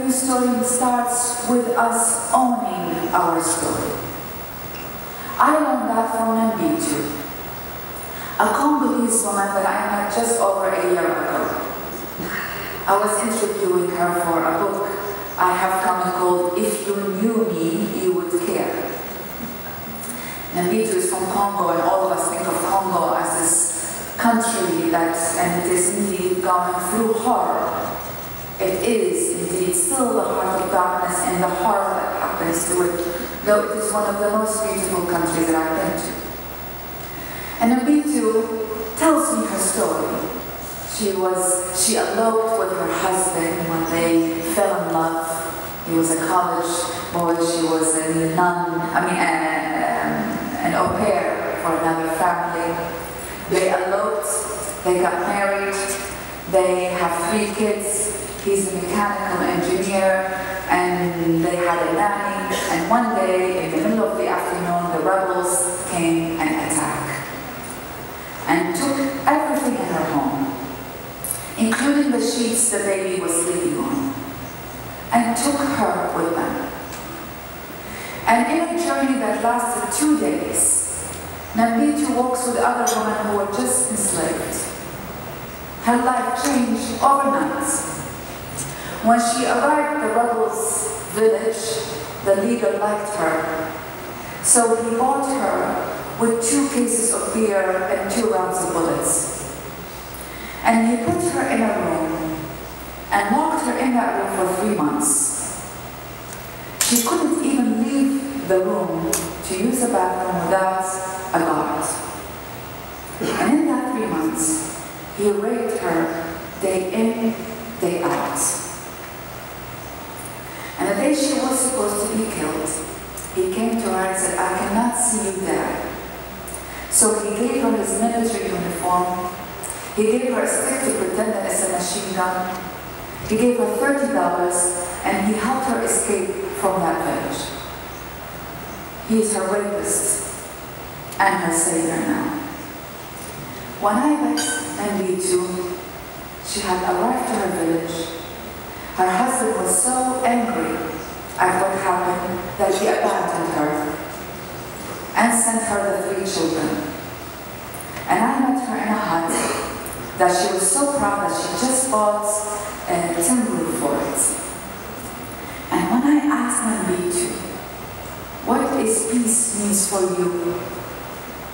new story starts with us owning our story. I learned that from Nambitu, a Congolese woman that I met just over a year ago. I was interviewing her for a book I have come called If You Knew Me, You Would Care. Nambitu is from Congo, and all of us think of Congo as this country that, and it is indeed going through horror. It is indeed still the heart of darkness and the horror that happens to it, though it is one of the most beautiful countries that I've been to. And Nambitu tells me her story. She eloped with her husband when they fell in love. He was a college boy, she was a nun, an au pair for another family. They eloped, they got married, they have 3 kids. He's a mechanical engineer, and they had a nanny. And one day, in the middle of the afternoon, the rebels came and attacked and took everything in her home, including the sheets the baby was sleeping on, and took her with them. And in a journey that lasted 2 days, Nambitu walks with other women who were just enslaved. Her life changed overnight. When she arrived at the rebels' village, the leader liked her. So he bought her with 2 cases of beer and 2 rounds of bullets. And he put her in a room and locked her in that room for 3 months. She couldn't even leave the room to use the bathroom without a guard. And in that 3 months, he raped her day in, day out. And the day she was supposed to be killed, he came to her and said, "I cannot see you there." So he gave her his military uniform. He gave her a stick to pretend that it's a machine gun. He gave her $30, and he helped her escape from that village. He is her rapist and her savior now. When I met Nambitu, she had arrived to her village. Her husband was so angry at what happened that he abandoned her and sent her the 3 children. And I met her in a hut that she was so proud that she just bought a tin roof for it. And when I asked Nambitu, what is peace means for you,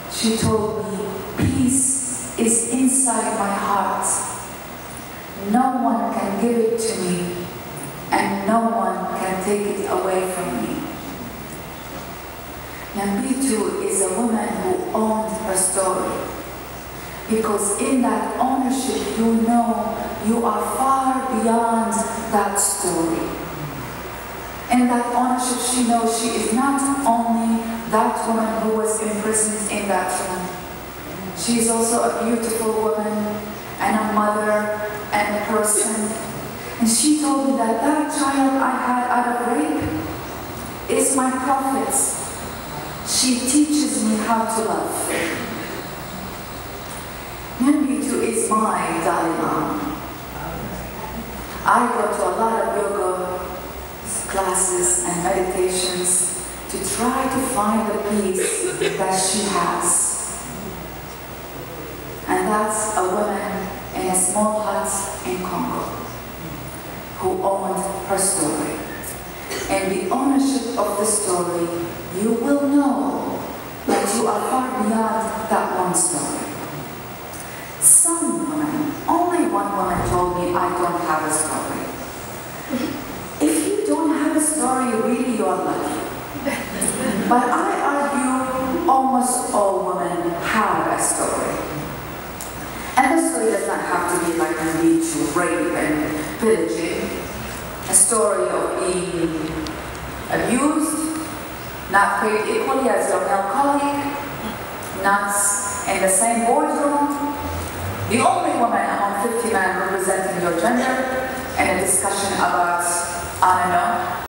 she told me, peace is inside my heart. No one can give it to me, and no one can take it away from me. Nambitu is a woman who owned her story, because in that ownership you know you are far beyond that story. In that ownership she knows she is not only that woman who was imprisoned in that room. She is also a beautiful woman and a mother and a person. And she told me that that child I had out of rape is my prophet. She teaches me how to love. Nambitu is my Dalai Lama. I go to a lot of yoga classes and meditations to try to find the peace that she has. And that's a woman in a small hut in Congo who owned her story. And the ownership of the story, you will know that you are far beyond that one story. Some women, only one woman told me, I don't have a story. If you don't have a story, really you are lucky. But I argue almost all women have a story. And the story does not have to be like Nambitu, rape and pillaging. A story of being abused, not paid equally as your male colleague, not in the same boardroom, the only woman among 50 men representing your gender, in a discussion about, I don't know,